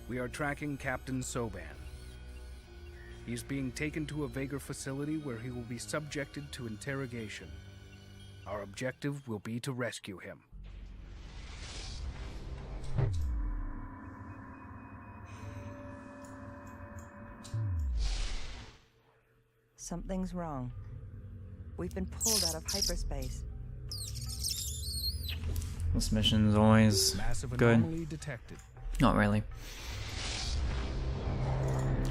We are tracking Captain Soban. He is being taken to a Vaygr facility where he will be subjected to interrogation. Our objective will be to rescue him. Something's wrong. We've been pulled out of hyperspace. This mission's always Massive good. anomaly detected. Not really.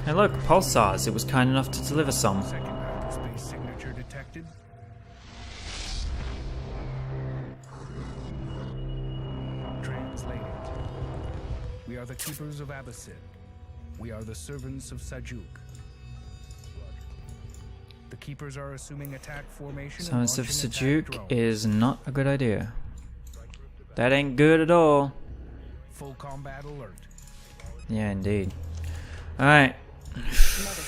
Hey look, pulsars. It was kind enough to deliver some. Second hyperspace signature detected. Translated. We are the keepers of Abbasid. We are the servants of Sajuk. The keepers are assuming attack formation. Science of and launching attack Sajuk drones. is not a good idea. That ain't good at all. Full combat alert. Yeah, indeed. Alright.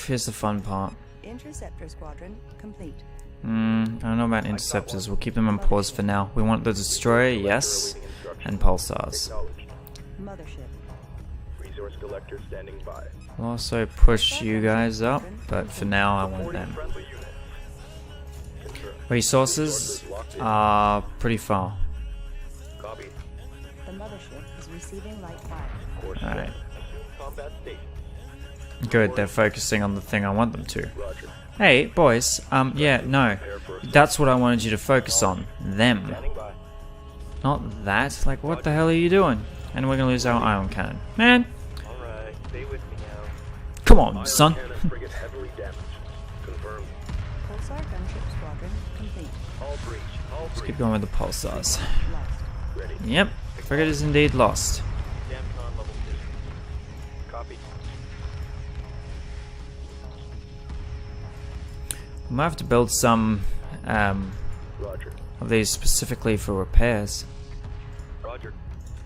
Here's the fun part. Interceptor squadron complete. I don't know about interceptors. We'll keep them on pause for now. We want the destroyer, yes, and pulsars. Mothership. Resource collector standing by. We'll also push you guys up, but for now I want them. Friendly unit. Confirm. Resources are pretty far. Copy. The mothership is receiving light fire. Course Alright. set. Assume combat state. Good, they're focusing on the thing I want them to. Roger. Hey, boys, yeah, no. That's what I wanted you to focus on. Them. Standing by. Not that. Like, what the hell are you doing? And we're gonna lose our ion cannon. Man, Alright, stay with me now. come on, son. Cannon frigate heavily damaged. Confirmed. Pulsar gunship squadron complete. All breach. All Let's breach. keep going with the pulsars. Lost. Ready. Yep, frigate is indeed lost. Damcon level 2. Copy. We might have to build some Roger. of these specifically for repairs. Roger.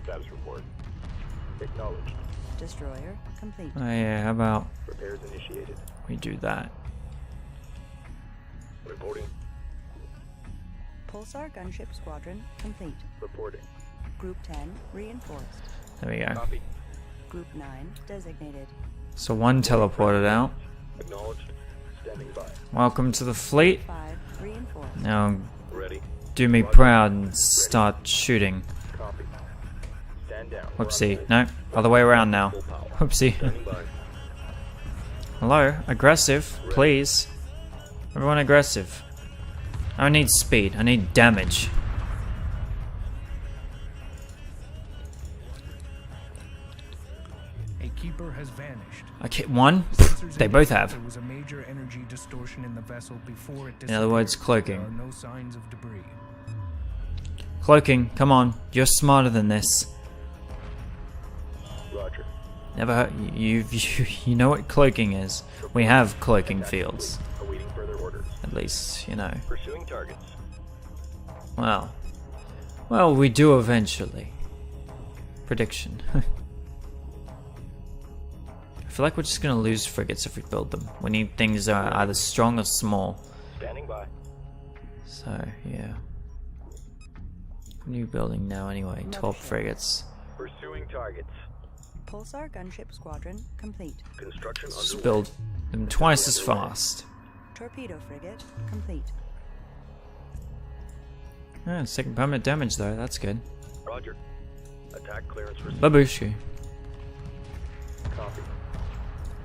Status report. Acknowledged. Destroyer complete. Oh yeah, how about Repairs initiated. we do that? Reporting. Pulsar gunship squadron complete. Reporting. Group 10 reinforced. There we go. Copy. Group 9 designated. So one teleported out. Acknowledged. Standing by. Welcome to the fleet. 5 reinforced. Now Ready. do me proud and start shooting. Copy. Stand down. Whoopsie. No, other way around now. Full power. Whoopsie. Standing by. Hello, aggressive, please. Everyone aggressive. I don't need speed, I need damage. A keeper has vanished. Okay, one? Sensors They both indicate have. There was a major energy distortion in the vessel before it In other words, disappeared. cloaking. There are no signs of debris. Cloaking, come on, you're smarter than this. Roger. Never heard, you know what cloaking is. We have cloaking fields. Awaiting further orders. At least, you know. Pursuing targets. Well, we do eventually. Prediction. I feel like we're just gonna lose frigates if we build them. We need things that are either strong or small. Standing by. So, yeah. New building now anyway, 12 frigates. Pursuing targets. Pulsar gunship squadron complete. Construction Let's just underway. build them twice as fast. Torpedo frigate complete. Yeah, it's taking permanent damage though, that's good. Roger. Attack clearance received. Babushki. Copy.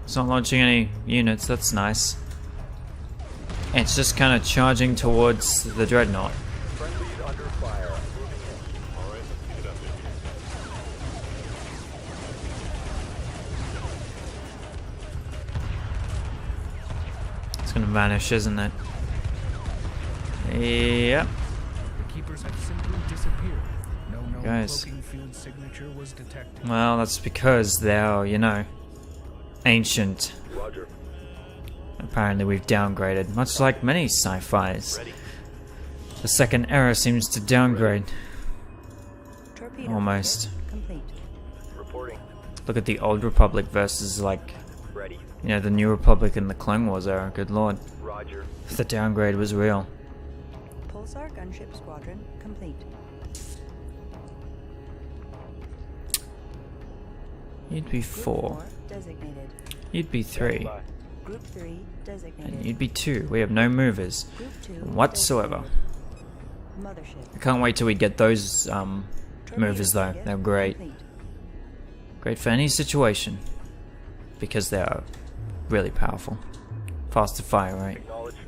It's not launching any units, that's nice. It's just kind of charging towards the dreadnought. Friendlies under fire. Moving in. Alright, let's heat it up. It's gonna vanish, isn't it? Yep. The keepers have simply disappeared. No known Guys. cloaking field signature was detected. Well, that's because they're, you know, ancient. Roger. Apparently we've downgraded, much like many sci-fis. Ready. The second era seems to downgrade. Torpedo Almost. frigate complete. Reporting. Look at the Old Republic versus, like, Ready. you know, the New Republic and the Clone Wars era. Good lord. Roger. The downgrade was real. Pulsar gunship squadron complete. You'd be Group 4. designated. You'd be 3. By. Group 3 designated. And you'd be 2. We have no movers Group 2 whatsoever. designated. Mothership. I can't wait till we get those movers though. Torpedo They're frigate great. complete. Great for any situation. Because they are really powerful. Faster fire rate. Acknowledged.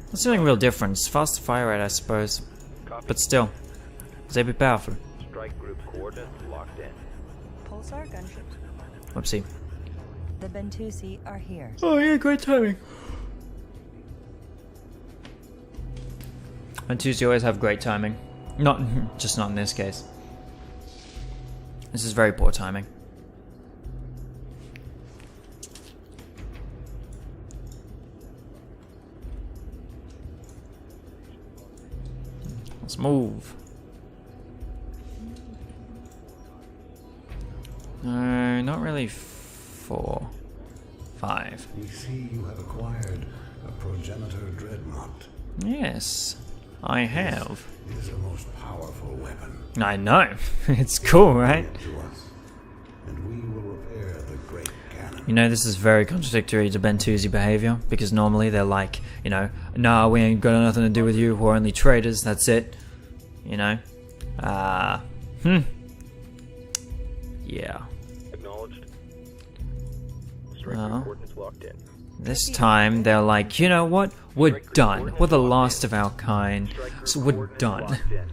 That's the only real difference. Faster fire rate, I suppose. Copy. But still, they'd be powerful. Strike group coordinates locked in. Pulsar gunships. Whoopsie. The Bentusi are here. Oh yeah, great timing. And Tuesday always have great timing. Not just not in this case. This is very poor timing. Let's move. No, not really 4. 5. We see you have acquired a progenitor dreadnought. Yes, I have. It is a most powerful weapon I know. It's cool, right? to us, and we will repair the great cannon. You know, this is very contradictory to Bentusi behavior, because normally they're like, you know, nah, we ain't got nothing to do with you, we're only traders, that's it. You know? Yeah. Acknowledged. Strike Uh-huh. group coordinates locked in. This time they're like, you know what? We're done. We're the last of our kind, so we're done. Locked in.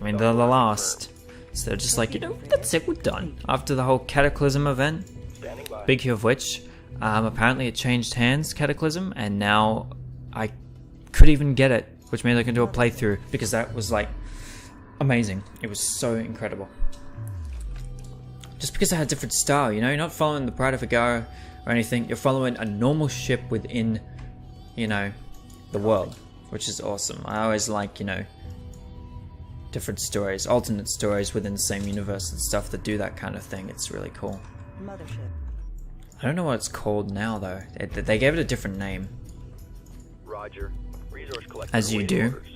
I mean, they're the last. So they're just like, you know, that's it, we're done. After the whole Cataclysm event, Standing by. speaking of which, apparently it changed hands, Cataclysm, and now I could even get it, which means I can do a playthrough, because that was like amazing. It was so incredible. Just because it had a different style, you know, you're not following the Pride of Hiigara or anything, you're following a normal ship within, you know, the world, which is awesome. I always like, you know, different stories, alternate stories within the same universe and stuff that do that kind of thing. It's really cool. Mothership. I don't know what it's called now though. They gave it a different name. Roger. Resource collector As you awaiting do. orders.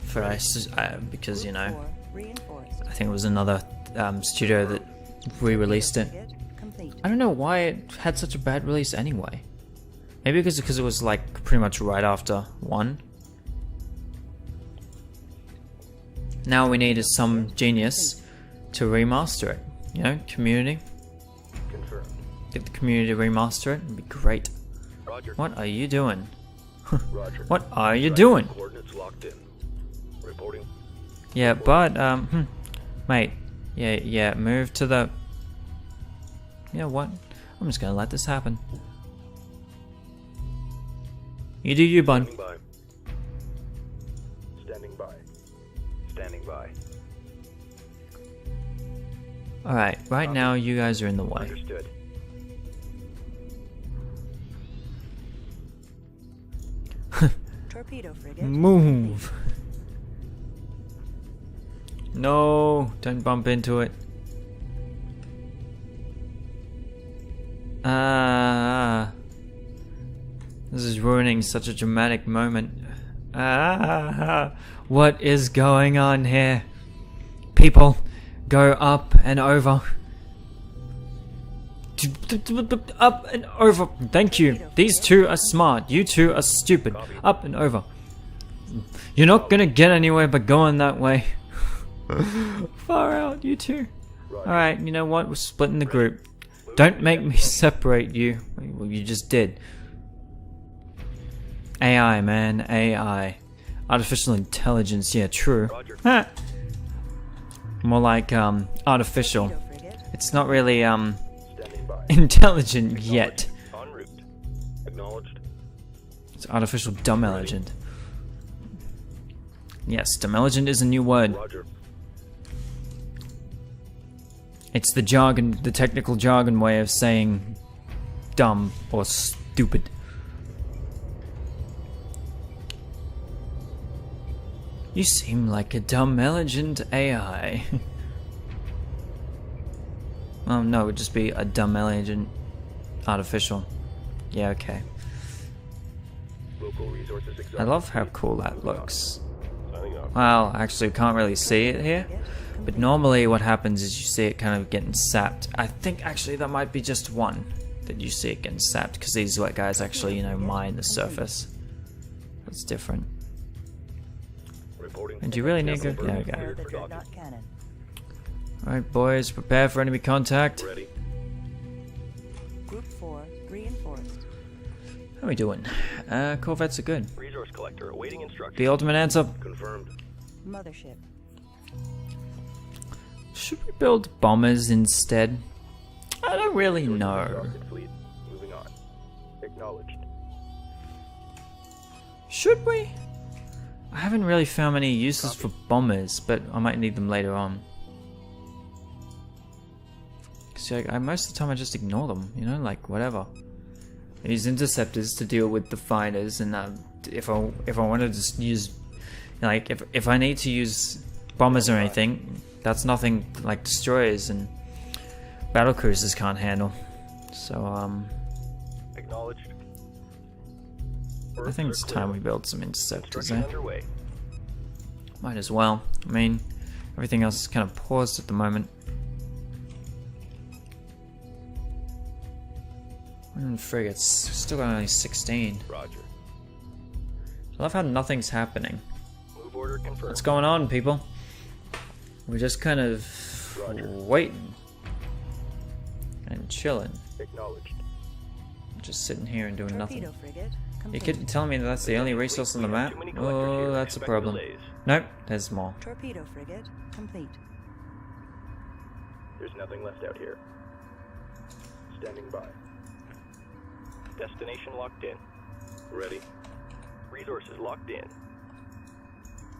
For because, you know, 4 reinforced. I think it was another studio that re-released it. Frigate complete. I don't know why it had such a bad release anyway. Maybe because it was like pretty much right after 1. Now we need is some genius to remaster it. You know, community. Confirmed. Get the community to remaster it. It'd be great. Roger. What are you doing? Roger. What are you Strike doing? group coordinates locked in. Reporting. Yeah, but mate. Yeah, move to the. You know what? I'm just gonna let this happen. You do you, bud. Standing by. Standing by. Standing by. Alright, right now you guys are in the way. Understood. Torpedo frigate. Move. No, don't bump into it. This is ruining such a dramatic moment. What is going on here? People, go up and over. Up and over. Thank you. These two are smart. You two are stupid. Up and over. You're not gonna get anywhere by going that way. Far out, you two. Alright, you know what? We're splitting the group. Don't make me separate you. Well, you just did. AI, man. AI. Artificial intelligence. Yeah, true. Ah. More like, artificial. Torpedo frigate. It's not really, Standing by. intelligent yet. En route. Acknowledged. It's artificial dumb-elegant. Yes, dumb-elegant is a new word. Roger. It's the jargon, the technical jargon way of saying dumb or stupid. You seem like a dumb-elegant AI. Oh no, it would just be a dumb-elegant artificial. Yeah, okay. Local resources I love how cool that looks. Signing off. Well, actually, we can't really see it here But normally what happens is you see it kind of getting sapped. I think actually that might be just one that you see it getting sapped, because these guys actually, you know, mine the surface. That's different. And do you really need to go? There we go. Alright boys, prepare for enemy contact. Ready. Group 4 reinforced. How are we doing? Corvettes are good. Resource collector awaiting instructions. The ultimate answer. Confirmed. Mothership. Should we build bombers instead? I don't really know. Rocket fleet. Moving on. Acknowledged. Should we? I haven't really found many uses for bombers, but I might need them later on. See, most of the time I just ignore them, you know, like whatever. I use interceptors to deal with the fighters, and if I want to just use, like, if I need to use bombers or anything, that's nothing like destroyers and battle cruisers can't handle. So Acknowledged. I think it's time we build some interceptors. Construction underway. Might as well. I mean, everything else is kind of paused at the moment. Frigates, still got only 16. Roger. I love how nothing's happening. Move order confirmed. What's going on, people? We're just kind of waiting and chilling, Acknowledged. just sitting here and doing nothing. Torpedo frigate. You Complete. telling me that that's the only resource on the map? Oh, that's a problem. Nope, there's more. Torpedo frigate. Complete. There's nothing left out here. Standing by. Destination locked in. Ready. Resources locked in.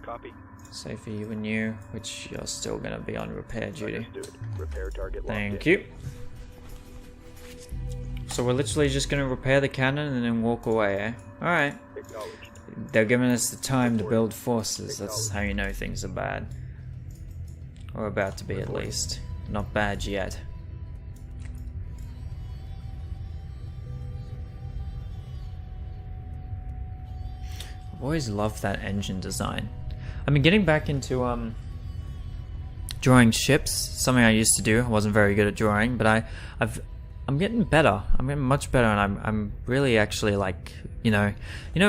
Copy. Save for you and you, which you're still going to be on repair duty. Understood. Repair target locked Thank in. you. So we're literally just going to repair the cannon and then walk away, eh? Alright. Acknowledged. They're giving us the time to build forces. That's how you know things are bad. Or about to be, at least. Not bad yet. I've always loved that engine design. I've been getting back into drawing ships, something I used to do. I wasn't very good at drawing, but I'm getting better. I'm getting much better, and I'm really actually like, you know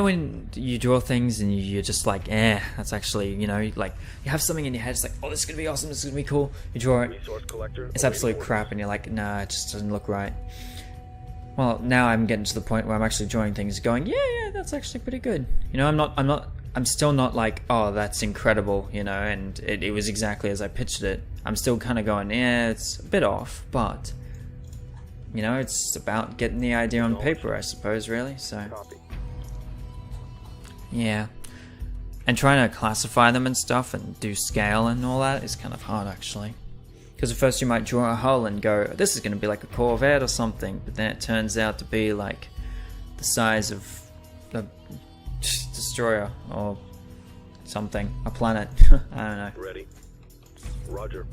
when you draw things and you're just like, that's actually, you know, like you have something in your head. It's like, oh, this is gonna be awesome. This is gonna be cool. You draw it. Resource collector. It's absolute crap, and you're like, nah, it just doesn't look right. Well, now I'm getting to the point where I'm actually drawing things going, yeah, that's actually pretty good. You know, I'm still not like, oh, that's incredible, you know, and it was exactly as I pictured it. I'm still kind of going, yeah, it's a bit off, but, you know, it's about getting the idea on paper, I suppose, really, so, Copy. yeah. And trying to classify them and stuff and do scale and all that is kind of hard, actually. Because at first you might draw a hull and go, this is going to be like a Corvette or something, but then it turns out to be like the size of a destroyer or something, a planet. I don't know. Ready. Roger.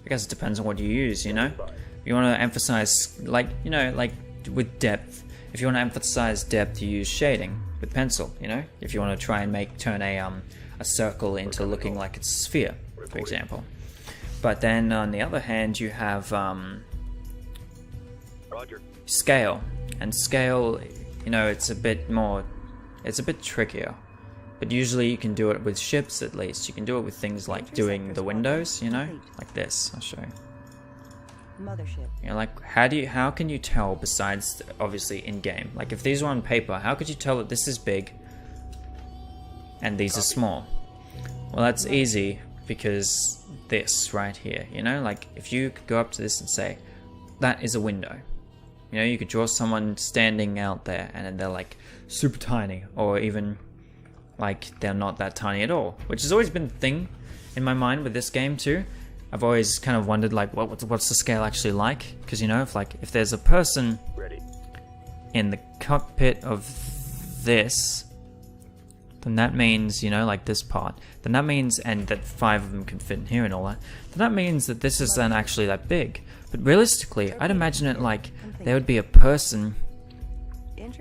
I guess it depends on what you use, you know? If you want to emphasize, like, you know, like with depth, if you want to emphasize depth, you use shading with pencil, you know? If you want to try and turn a circle into looking like it's a sphere, for example. But then on the other hand, you have Roger. scale, and scale, you know, it's a bit trickier. But usually you can do it with ships, at least. You can do it with things like doing the windows, you know, like this. I'll show you. Mothership. You know, like how can you tell, besides obviously in game? Like if these were on paper, how could you tell that this is big and these are small? Well, that's easy because this right here, you know, like if you could go up to this and say that is a window, you know, you could draw someone standing out there and then they're like super tiny, or even like they're not that tiny at all, which has always been the thing in my mind with this game too. I've always kind of wondered like what's the scale actually like, because you know, if there's a person Ready. in the cockpit of this, then that means, you know, like this part, then that means, and that 5 of them can fit in here and all that, then that means that this is then actually that big. But realistically, I'd imagine it like there would be a person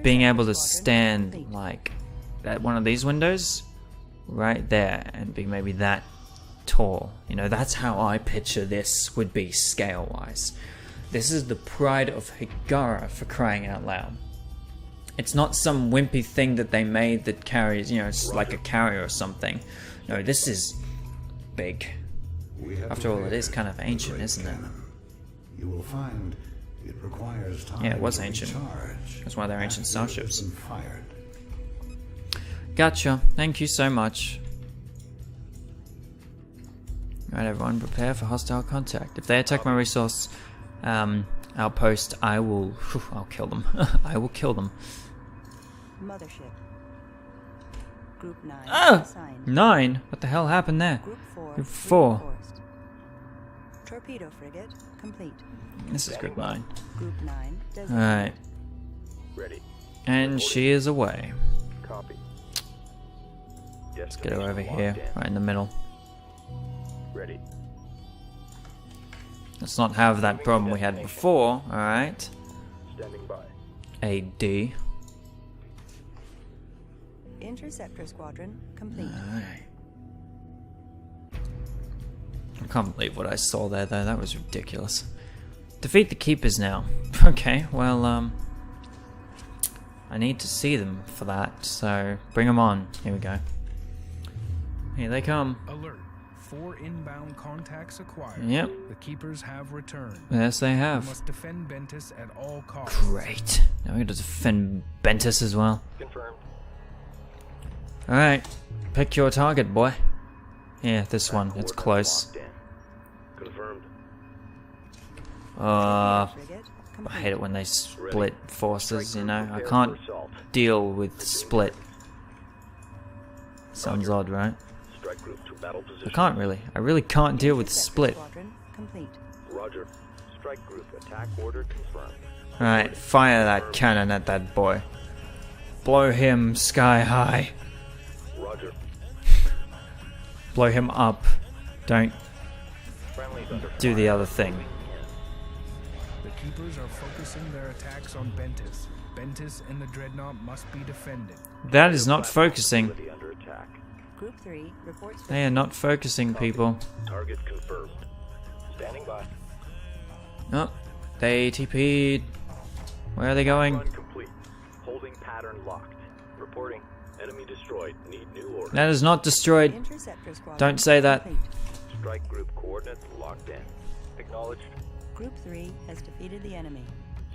being able to stand like at one of these windows right there and be maybe that tall. You know, that's how I picture this would be scale-wise. This is the pride of Hiigara, for crying out loud. It's not some wimpy thing that they made that carries, you know, it's like a carrier or something. No, this is big. After all, it is kind of ancient, isn't it? You will find it requires time. Yeah, it was to ancient. recharge That's why they're ancient after it has starships. been fired. Gotcha. Thank you so much. Alright, everyone, prepare for hostile contact. If they attack my resource outpost, I'll kill them. I will kill them. Mothership. Group 9 Ah! assigned. 9? What the hell happened there? Group 4 Group 4. reinforced. Torpedo frigate complete. This is group 9. Group 9 designated. Alright. Ready. And she is away. Copy. Let's get her over here, right in the middle. Ready. Let's not have that problem we had before, alright? Standing by. AD. Interceptor squadron complete. Alright. I can't believe what I saw there, though. That was ridiculous. Defeat the Keepers now. Okay, well, I need to see them for that, so bring them on. Here we go. Here they come. Alert. 4 inbound contacts acquired. Yep. The Keepers have returned. Yes, they We have. must defend Bentis at all costs. Great. Now we got to defend Bentis as well. Confirmed. Alright. Pick your target, boy. Yeah, this one. It's close. Locked in. Confirmed. I Frigate hate complete. it when they split forces, Strike you know? group I prepared can't for assault. deal with split. Sounds odd, right? Strike group to battle position. I can't really. I really can't deal with Interceptor split. squadron complete. Roger. Strike group attack order confirmed. Alright, fire that cannon at that boy. Blow him sky high. Roger. Blow him up. Don't Friendly's under do the fire. other thing. The Keepers are focusing their attacks on Bentis. Bentis and the Dreadnought must be defended. That is not focusing. Facility under attack. Group 3 reports. They are not focusing, people. Target confirmed. Standing by. Oh, they TP'd. Where are they going? Run complete. Holding pattern locked. Reporting. Enemy destroyed. Need new order. That is not destroyed. Interceptor squadron Don't say that. complete. Strike group coordinates locked in. Acknowledged. Group 3 has defeated the enemy.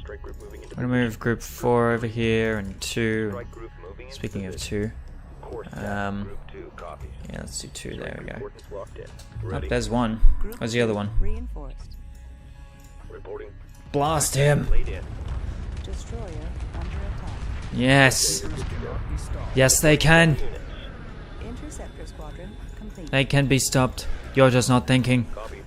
Strike group moving into I'm gonna move group 4 over here and 2. Strike group moving into Speaking of position. 2. Course set. um, Group 2 copies. Yeah, let's do 2. There we go. Coordinates locked in. Oh, Ready. there's one. Group Where's the other 2 one? Reinforced. Reporting. Blast him! Laid in. Destroyer under attack. Yes! Keepers cannot be stopped. Yes, they can! Units. Interceptor squadron complete. They can be stopped. You're just not thinking. Copy.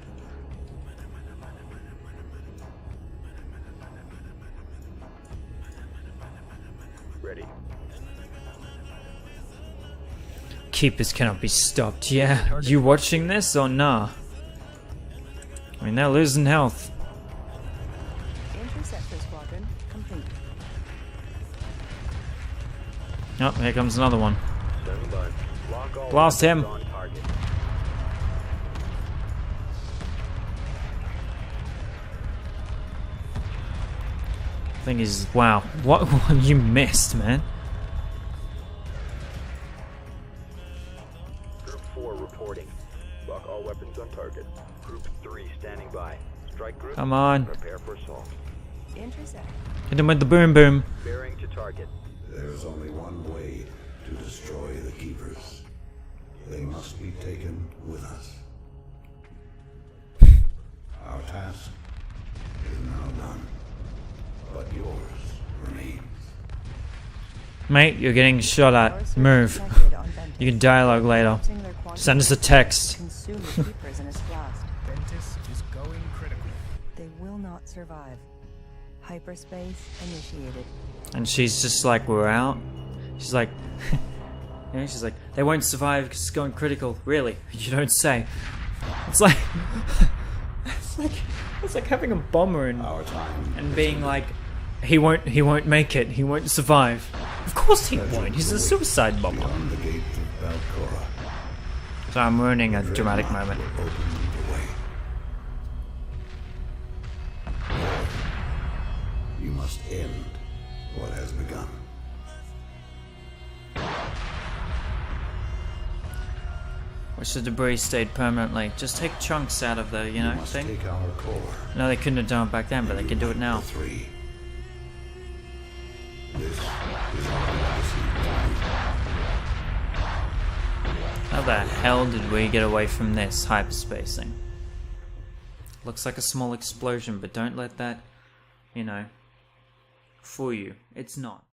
Ready. Keepers cannot be stopped. Yeah, you watching this or nah? I mean, they're losing health. Interceptor squadron complete. Oh, here comes another one. Standing by. Lock all Blast him. weapons on target. Thing is, wow, what you missed, man. Group 4 reporting. Lock all weapons on target. Group 3 standing by. Strike group. Come on, Prepare for assault. Intercept. hit him with the boom boom. Bearing to target. There's only one way to destroy the Keepers. They must be taken with us. Our task is now done, but yours remains. Mate, you're getting shot at. Move. You can dialogue later. Send us a text. Consume the keepers in its blast. Bentis is going critical. They will not survive. Hyperspace initiated. And she's just like, we're out. She's like, you know, she's like, they won't survive because it's going critical. Really? You don't say. It's like, it's like having a bomber Our time and being like, he won't make it. He won't survive. Of course he won't. He's a suicide bomber. beyond the gates of Valcora. So I'm ruining a dramatic moment. Open the way. You must end what has begun. Wish the debris stayed permanently. Just take chunks out of the, you know, Must thing. take our core. No, they couldn't have done it back then, but they can do it now. Three. This is our legacy time. How the hell did we get away from this hyperspacing? Looks like a small explosion, but don't let that, you know, fool you. It's not.